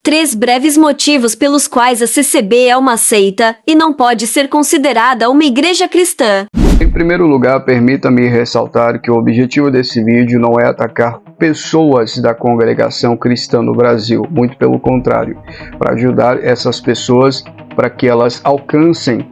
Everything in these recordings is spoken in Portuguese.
3 breves motivos pelos quais a CCB é uma seita e não pode ser considerada uma igreja cristã. Em primeiro lugar, permita-me ressaltar que o objetivo desse vídeo não é atacar pessoas da congregação cristã no Brasil, muito pelo contrário, para ajudar essas pessoas para que elas alcancem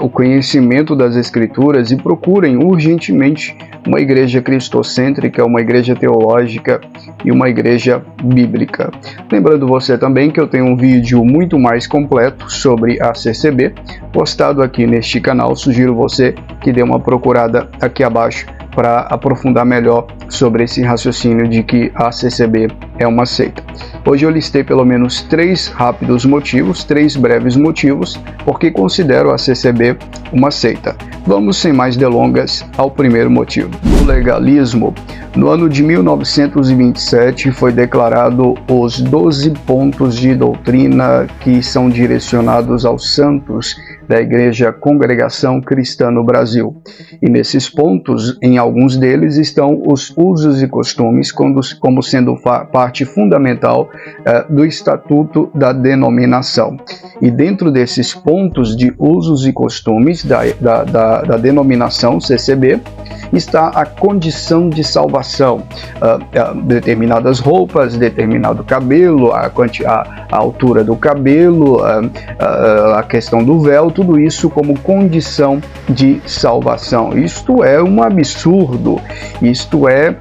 o conhecimento das Escrituras e procurem urgentemente uma igreja cristocêntrica, uma igreja teológica e uma igreja bíblica. Lembrando você também que eu tenho um vídeo muito mais completo sobre a CCB, postado aqui neste canal. Sugiro você que dê uma procurada aqui abaixo para aprofundar melhor sobre esse raciocínio de que a CCB é uma seita. Hoje eu listei pelo menos 3 rápidos motivos, 3 breves motivos, porque considero a CCB uma seita. Vamos, sem mais delongas, ao primeiro motivo. O legalismo. No ano de 1927 foi declarado os 12 pontos de doutrina que são direcionados aos santos da Igreja Congregação Cristã no Brasil. E nesses pontos, em alguns deles, estão os usos e costumes como sendo parte fundamental do Estatuto da Denominação. E dentro desses pontos de usos e costumes da denominação CCB, está a condição de salvação, determinadas roupas, determinado cabelo, a altura do cabelo, a questão do véu, tudo isso como condição de salvação. Isto é um absurdo, isto é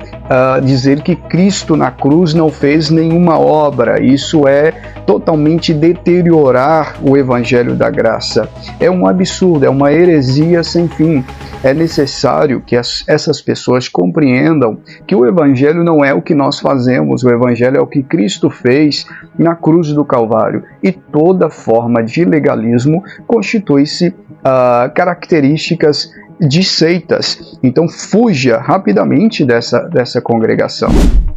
dizer que Cristo na cruz não fez nenhuma obra, isso é totalmente deteriorar o Evangelho da Graça. É um absurdo, é uma heresia sem fim. É necessário que essas pessoas compreendam que o Evangelho não é o que nós fazemos, o Evangelho é o que Cristo fez na cruz do Calvário. E toda forma de legalismo constitui-se características de seitas. Então fuja rapidamente dessa congregação.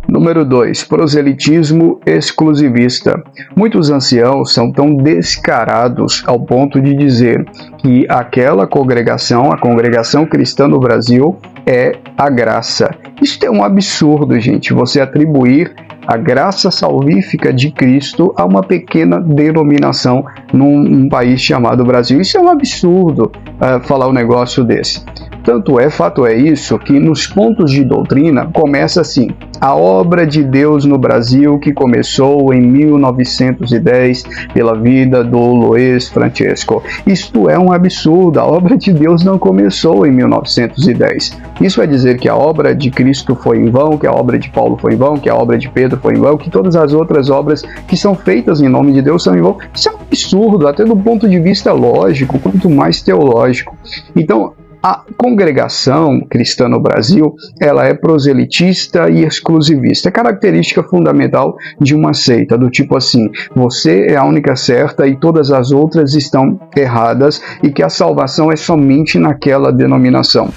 Número 2, proselitismo exclusivista. Muitos anciãos são tão descarados ao ponto de dizer que aquela congregação, a congregação cristã no Brasil, é a graça. Isso é um absurdo, gente, você atribuir a graça salvífica de Cristo a uma pequena denominação num país chamado Brasil. Isso é um absurdo falar um negócio desse. Tanto é, fato é isso, que nos pontos de doutrina começa assim: a obra de Deus no Brasil que começou em 1910 pela vida do Luiz Francesco. Isto é um absurdo, a obra de Deus não começou em 1910. Isso é dizer que a obra de Cristo foi em vão, que a obra de Paulo foi em vão, que a obra de Pedro foi em vão, que todas as outras obras que são feitas em nome de Deus são em vão. Isso é um absurdo, até do ponto de vista lógico, quanto mais teológico. Então, a congregação cristã no Brasil, ela é proselitista e exclusivista. É característica fundamental de uma seita, do tipo assim: você é a única certa e todas as outras estão erradas, e que a salvação é somente naquela denominação,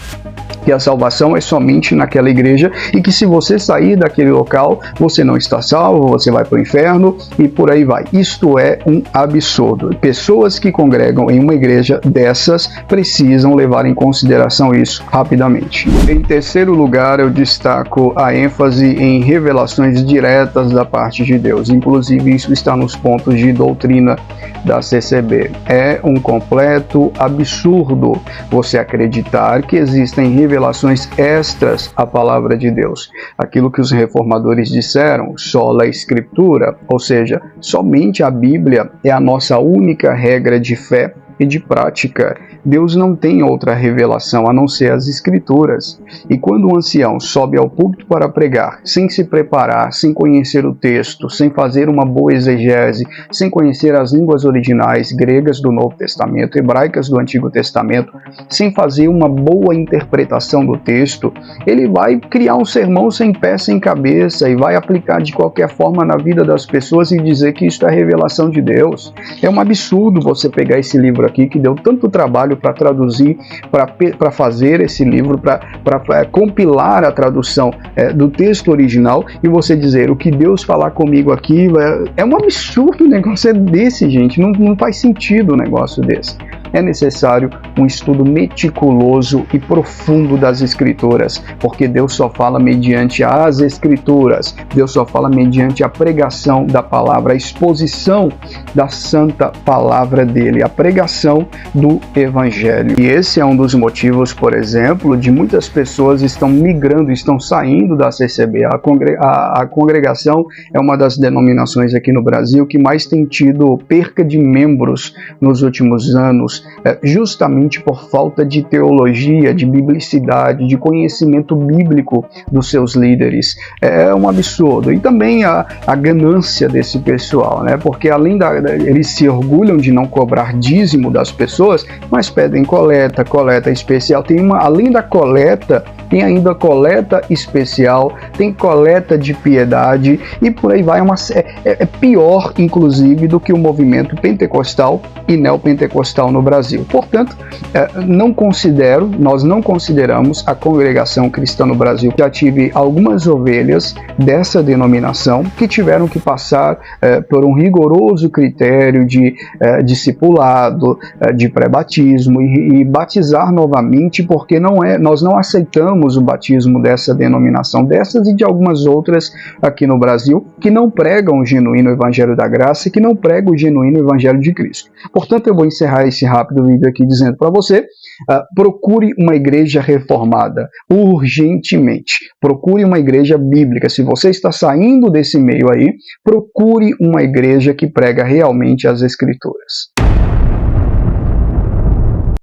que a salvação é somente naquela igreja, e que se você sair daquele local, você não está salvo, você vai para o inferno e por aí vai. Isto é um absurdo. Pessoas que congregam em uma igreja dessas precisam levar em consideração isso rapidamente. Em terceiro lugar, eu destaco a ênfase em revelações diretas da parte de Deus. Inclusive, isso está nos pontos de doutrina da CCB. É um completo absurdo você acreditar que existem revelações extras à palavra de Deus. Aquilo que os reformadores disseram, sola escritura, ou seja, somente a Bíblia é a nossa única regra de fé e de prática. Deus não tem outra revelação a não ser as Escrituras. E quando um ancião sobe ao púlpito para pregar, sem se preparar, sem conhecer o texto, sem fazer uma boa exegese, sem conhecer as línguas originais gregas do Novo Testamento, hebraicas do Antigo Testamento, sem fazer uma boa interpretação do texto, ele vai criar um sermão sem pé, sem cabeça, e vai aplicar de qualquer forma na vida das pessoas e dizer que isso é revelação de Deus. É um absurdo você pegar esse livro aqui, que deu tanto trabalho para traduzir, para fazer esse livro, para compilar a tradução do texto original, e você dizer: o que Deus falar comigo aqui é um absurdo. Um negócio desse, gente, não faz sentido um negócio desse. é necessário um estudo meticuloso e profundo das Escrituras, porque Deus só fala mediante as Escrituras, Deus só fala mediante a pregação da palavra, a exposição da santa palavra dele, a pregação do Evangelho. E esse é um dos motivos, por exemplo, de muitas pessoas estão migrando, estão saindo da CCB. A congregação é uma das denominações aqui no Brasil que mais tem tido perca de membros nos últimos anos, justamente por falta de teologia, de biblicidade, de conhecimento bíblico dos seus líderes. É um absurdo. E também a ganância desse pessoal, né? Porque além eles se orgulham de não cobrar dízimo das pessoas, mas pedem coleta especial. Além da coleta, tem ainda coleta especial, tem coleta de piedade e por aí vai. É pior, inclusive, do que o movimento pentecostal e neopentecostal no Brasil. Portanto, nós não consideramos a congregação cristã no Brasil. Já tive algumas ovelhas dessa denominação que tiveram que passar por um rigoroso critério de discipulado, de pré-batismo e batizar novamente, porque nós não aceitamos o batismo dessa denominação, dessas e de algumas outras aqui no Brasil, que não pregam o genuíno evangelho da graça e que não pregam o genuíno evangelho de Cristo. Portanto, eu vou encerrar esse rápido vídeo aqui dizendo para você, procure uma igreja reformada, urgentemente. Procure uma igreja bíblica. Se você está saindo desse meio aí, procure uma igreja que prega realmente as Escrituras.